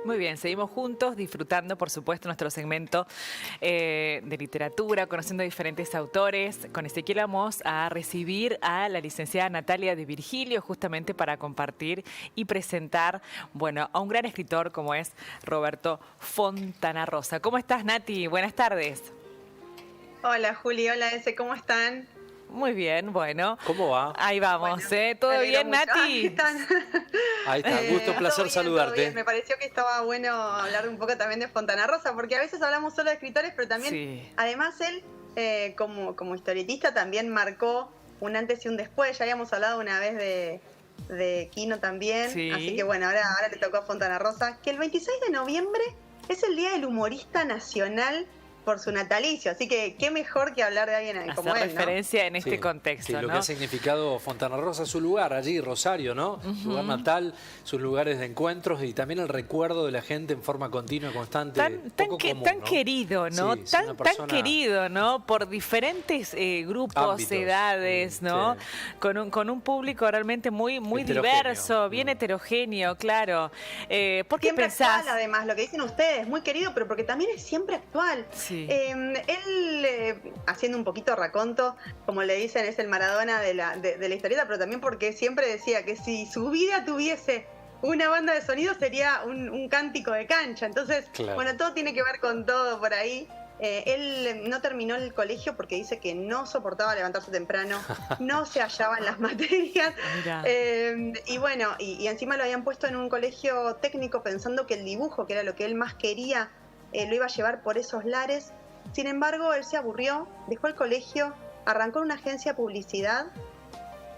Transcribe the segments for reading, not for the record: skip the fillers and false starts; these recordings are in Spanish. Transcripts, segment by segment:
Muy bien, seguimos juntos disfrutando, por supuesto, nuestro segmento de literatura, conociendo a diferentes autores. Con Ezequiel vamos a recibir a la licenciada Natalia de Virgilio, justamente para compartir y presentar, bueno, a un gran escritor como es Roberto Fontana Rosa. ¿Cómo estás, Nati? Buenas tardes. Hola, Juli. Hola, Ese. ¿Cómo están? Muy bien, bueno. ¿Cómo va? Ahí vamos, Bueno, ¿Todo bien, mucho. Nati? Ahí está, gusto, placer bien, saludarte. Me pareció que estaba bueno hablar un poco también de Fontana Rosa, porque a veces hablamos solo de escritores, pero también, sí. Además él, como historietista, también marcó un antes y un después. Ya habíamos hablado una vez de Quino también, sí. Así que bueno, ahora le tocó a Fontana Rosa, que el 26 de noviembre es el Día del Humorista Nacional por su natalicio, así que qué mejor que hablar de alguien como él, ¿no? Referencia en este contexto, sí, lo ¿no? que ha significado Fontana Rosa, su lugar allí, Rosario, ¿no? Su lugar natal, sus lugares de encuentros y también el recuerdo de la gente en forma continua, constante. Tan querido, ¿no? Sí, tan querido, ¿no? Por diferentes grupos, ámbitos, edades, ¿no? Sí. Con un público realmente muy diverso, bien heterogéneo, claro. ¿Por qué siempre pensás? Actual, además, lo que dicen ustedes, muy querido, pero porque también es siempre actual. Sí. Él, haciendo un poquito raconto, como le dicen, es el Maradona de la historieta, pero también porque siempre decía que si su vida tuviese una banda de sonido sería un cántico de cancha. Entonces, claro. Bueno, todo tiene que ver con todo por ahí. Él no terminó el colegio porque dice que no soportaba levantarse temprano, no se hallaba en las materias. Y bueno, y encima lo habían puesto en un colegio técnico pensando que el dibujo, que era lo que él más quería, lo iba a llevar por esos lares. Sin embargo, él se aburrió, dejó el colegio, arrancó en una agencia de publicidad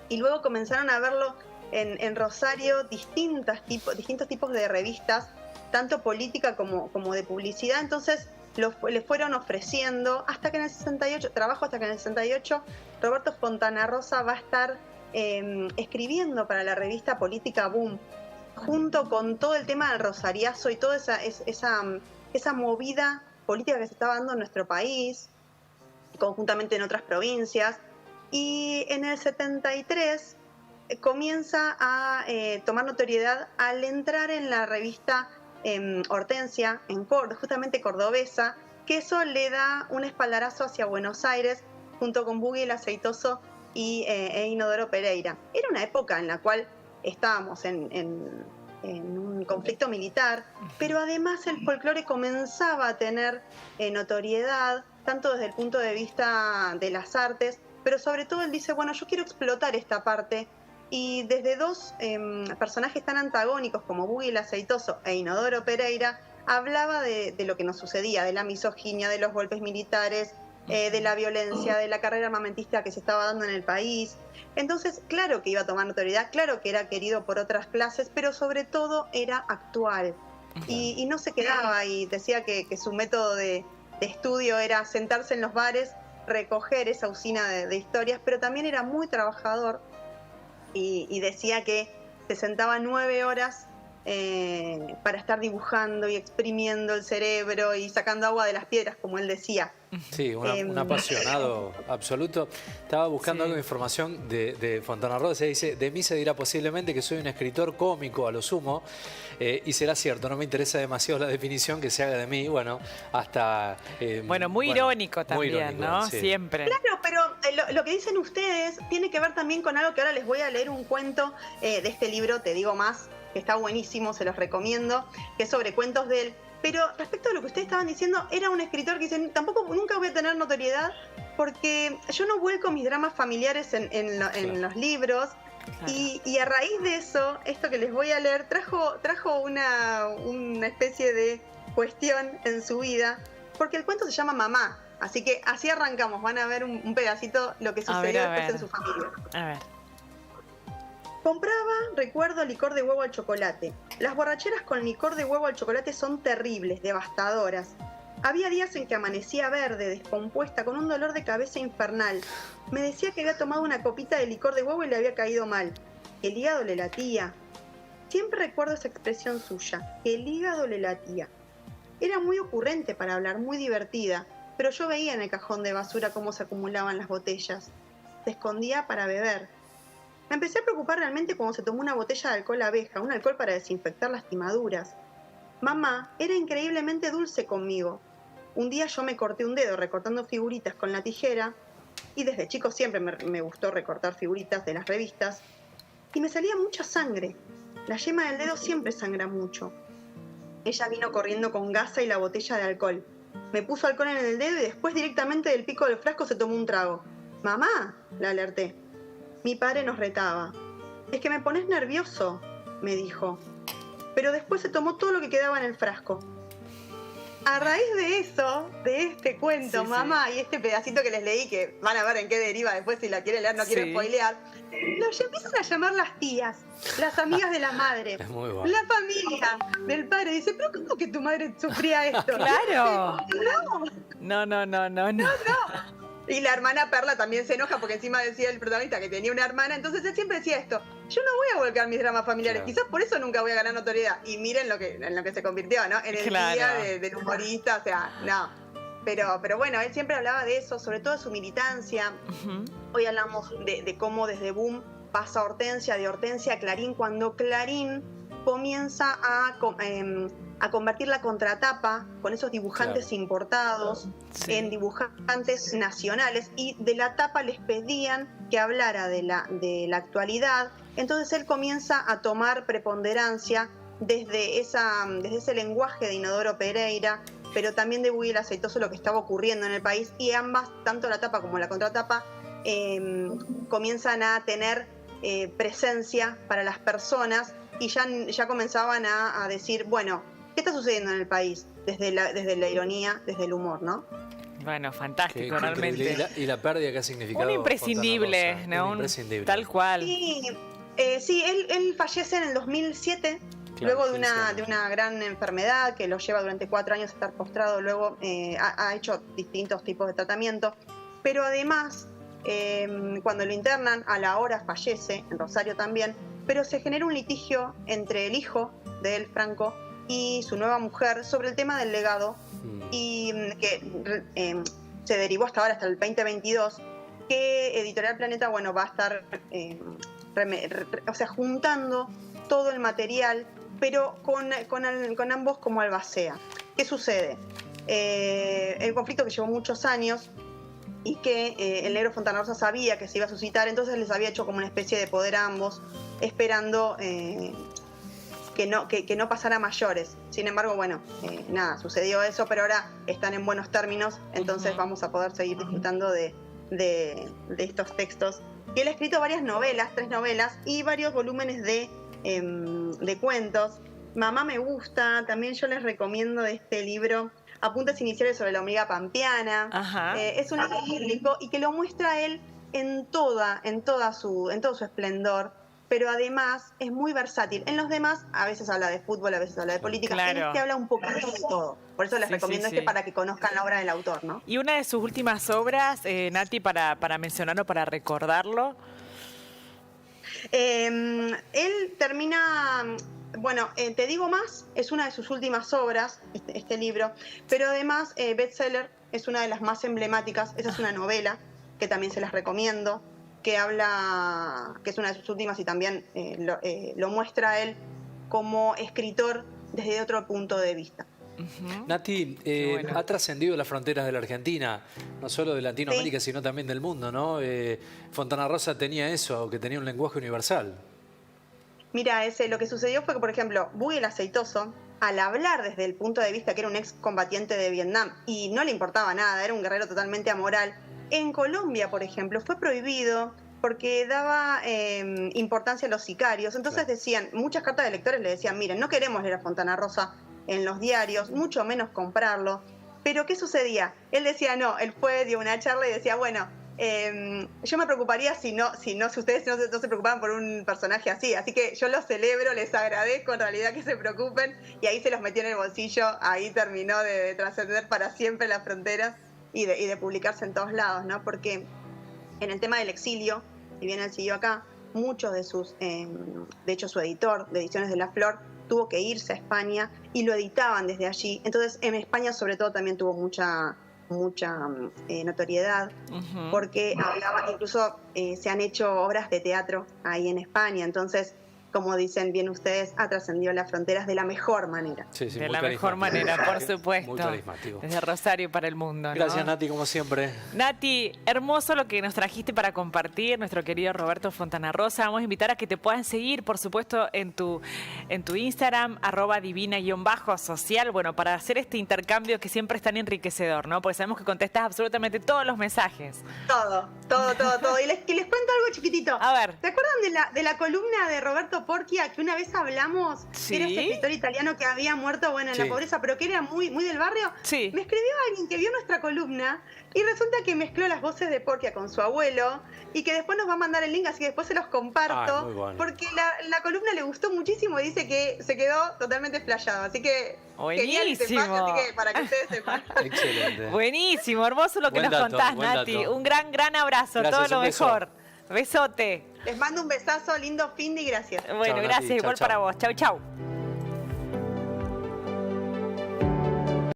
y luego comenzaron a verlo en Rosario distintos tipos de revistas, tanto política como de publicidad. Entonces le fueron ofreciendo hasta que en el 68, Roberto Fontana Rosa va a estar escribiendo para la revista política Boom, junto con todo el tema del rosariazo y toda esa movida política que se estaba dando en nuestro país, conjuntamente en otras provincias. Y en el 73 comienza a tomar notoriedad al entrar en la revista Hortensia, justamente cordobesa, que eso le da un espaldarazo hacia Buenos Aires, junto con Buggy el Aceitoso e Inodoro Pereira. Era una época en la cual estábamos en un conflicto militar, pero además el folclore comenzaba a tener notoriedad, tanto desde el punto de vista de las artes, pero sobre todo él dice, bueno, yo quiero explotar esta parte, y desde dos personajes tan antagónicos como Buggy el Aceitoso e Inodoro Pereira, hablaba de lo que nos sucedía, de la misoginia, de los golpes militares, de la violencia, de la carrera armamentista que se estaba dando en el país. Entonces, claro que iba a tomar notoriedad, claro que era querido por otras clases, pero sobre todo era actual. Y no se quedaba, y decía que su método de estudio era sentarse en los bares, recoger esa usina de historias, pero también era muy trabajador y decía que se sentaba 9 horas para estar dibujando y exprimiendo el cerebro y sacando agua de las piedras, como él decía. Sí, un apasionado absoluto. Estaba buscando algo de información de Fontana Rosa. Dice, de mí se dirá posiblemente que soy un escritor cómico a lo sumo, y será cierto, no me interesa demasiado la definición que se haga de mí, bueno, hasta... muy irónico también, muy irónico, ¿no? Sí. Siempre. Claro, pero lo que dicen ustedes tiene que ver también con algo que ahora les voy a leer un cuento de este libro, Te digo más, que está buenísimo, se los recomiendo, que es sobre cuentos de él. Pero respecto a lo que ustedes estaban diciendo, era un escritor que dice, nunca voy a tener notoriedad porque yo no vuelco mis dramas familiares en los libros. Claro. Y a raíz de eso, esto que les voy a leer, trajo una especie de cuestión en su vida, porque el cuento se llama Mamá. Así que así arrancamos, van a ver un pedacito lo que sucedió después en su familia. A ver. Compraba, recuerdo, licor de huevo al chocolate. Las borracheras con licor de huevo al chocolate son terribles, devastadoras. Había días en que amanecía verde, descompuesta, con un dolor de cabeza infernal. Me decía que había tomado una copita de licor de huevo y le había caído mal. El hígado le latía. Siempre recuerdo esa expresión suya, que el hígado le latía. Era muy ocurrente para hablar, muy divertida, pero yo veía en el cajón de basura cómo se acumulaban las botellas. Se escondía para beber. Me empecé a preocupar realmente cuando se tomó una botella de alcohol abeja, un alcohol para desinfectar lastimaduras. Mamá era increíblemente dulce conmigo. Un día yo me corté un dedo recortando figuritas con la tijera, y desde chico siempre me gustó recortar figuritas de las revistas, y me salía mucha sangre. La yema del dedo siempre sangra mucho. Ella vino corriendo con gasa y la botella de alcohol. Me puso alcohol en el dedo y después directamente del pico del frasco se tomó un trago. «Mamá», la alerté. Mi padre nos retaba. «Es que me pones nervioso», me dijo. Pero después se tomó todo lo que quedaba en el frasco. A raíz de eso, de este cuento, sí, mamá, sí, y este pedacito que les leí, que van a ver en qué deriva después si la quieren leer, no quiero spoilear, los empiezan a llamar las tías, las amigas de la madre, la familia del padre. Dice, ¿pero cómo que tu madre sufría esto? ¡Claro! No. Y la hermana Perla también se enoja porque encima decía el protagonista que tenía una hermana, entonces él siempre decía esto, yo no voy a volcar mis dramas familiares, quizás por eso nunca voy a ganar notoriedad. Y miren en lo que se convirtió, ¿no? En el día del humorista, o sea, no. Pero bueno, él siempre hablaba de eso, sobre todo de su militancia. Hoy hablamos de cómo desde Boom pasa Hortensia, de Hortensia a Clarín, cuando Clarín comienza a convertir la contratapa con esos dibujantes importados en dibujantes nacionales, y de la tapa les pedían que hablara de la actualidad. Entonces él comienza a tomar preponderancia desde ese lenguaje de Inodoro Pereira, pero también de Buggy el Aceitoso, lo que estaba ocurriendo en el país, y ambas, tanto la tapa como la contratapa, comienzan a tener presencia para las personas, y ya comenzaban a decir, bueno, ¿qué está sucediendo en el país? Desde la ironía, desde el humor, ¿no? Bueno, fantástico, realmente. Y la pérdida que ha significado. Un imprescindible, ¿no? Un imprescindible. Tal cual. Sí, él fallece en el 2007, luego de una gran enfermedad que lo lleva durante 4 años a estar postrado. Luego ha hecho distintos tipos de tratamiento, pero además, cuando lo internan, a la hora fallece, en Rosario también, pero se genera un litigio entre el hijo de él, Franco, y su nueva mujer sobre el tema del legado, y que se derivó hasta ahora, hasta el 2022, que Editorial Planeta, bueno, va a estar juntando todo el material, pero con ambos como albacea. ¿Qué sucede? El conflicto que llevó muchos años y que el negro Fontana Rosa sabía que se iba a suscitar, entonces les había hecho como una especie de poder a ambos, esperando que no pasara a mayores. Sin embargo, bueno, sucedió eso, pero ahora están en buenos términos, entonces vamos a poder seguir disfrutando de estos textos. Y él ha escrito varias novelas, 3 novelas, y varios volúmenes de cuentos. Mamá me gusta, también yo les recomiendo este libro, Apuntes iniciales sobre la hormiga pampeana. Es un libro bíblico y que lo muestra él en todo su esplendor, pero además es muy versátil. En los demás a veces habla de fútbol, a veces habla de política, en este habla un poquito de todo. Por eso les recomiendo para que conozcan la obra del autor, ¿no? Y una de sus últimas obras, Nati, para mencionarlo, para recordarlo. Él termina... Bueno, Te digo más, es una de sus últimas obras, este libro, pero además Bestseller es una de las más emblemáticas. Esa es una novela que también se las recomiendo, que es una de sus últimas, y también lo muestra él como escritor desde otro punto de vista. Nati, ha trascendido las fronteras de la Argentina, no solo de Latinoamérica, sino también del mundo, ¿no? Fontana Rosa tenía eso, que tenía un lenguaje universal. Mira, lo que sucedió fue que, por ejemplo, Buggy el Aceitoso, al hablar desde el punto de vista que era un excombatiente de Vietnam y no le importaba nada, era un guerrero totalmente amoral, en Colombia, por ejemplo, fue prohibido porque daba importancia a los sicarios. Entonces decían, muchas cartas de lectores le decían, miren, no queremos leer a Fontana Rosa en los diarios, mucho menos comprarlo. Pero ¿qué sucedía? Él decía, no, él dio una charla y decía, bueno, yo me preocuparía si ustedes no se preocupaban por un personaje así que yo los celebro, les agradezco en realidad que se preocupen, y ahí se los metió en el bolsillo. Ahí terminó de trascender para siempre las fronteras y de publicarse en todos lados, ¿no? Porque en el tema del exilio, si bien él siguió acá, muchos de de hecho su editor de Ediciones de la Flor tuvo que irse a España y lo editaban desde allí. Entonces en España sobre todo también tuvo mucha notoriedad, porque incluso se han hecho obras de teatro ahí en España. Entonces como dicen bien ustedes, ha trascendido las fronteras de la mejor manera. Sí, sí, de muy la mejor carismático. manera, por supuesto. Muy carismático. Desde Rosario para el mundo, ¿no? Gracias, Nati, como siempre. Nati, hermoso lo que nos trajiste para compartir, nuestro querido Roberto Fontana Rosa. Vamos a invitar a que te puedan seguir, por supuesto, en tu Instagram, @divina_social, bueno, para hacer este intercambio que siempre es tan enriquecedor, ¿no? Porque sabemos que contestas absolutamente todos los mensajes. Todo. Y les cuento algo chiquitito. A ver. ¿Se acuerdan de la columna de Roberto Porchia que una vez hablamos? Sí. Era ese escritor italiano que había muerto, bueno, en Sí. la pobreza, pero que era muy, muy del barrio. Sí. Me escribió alguien que vio nuestra columna y resulta que mezcló las voces de Porchia con su abuelo y que después nos va a mandar el link, así que después se los comparto. Ay, muy bueno. Porque la columna le gustó muchísimo y dice que se quedó totalmente explayado. Así que genial ese espacio, así que para que ustedes sepan. Excelente. Buenísimo, hermoso lo que Buen nos dato, contás, buen Nati. dato. Un gran abrazo, Gracias, todo lo un beso. mejor. Besote. Les mando un besazo, lindo fin de y gracias. Bueno, Nati. gracias, Chau, igual chau. para vos. Chau, chau.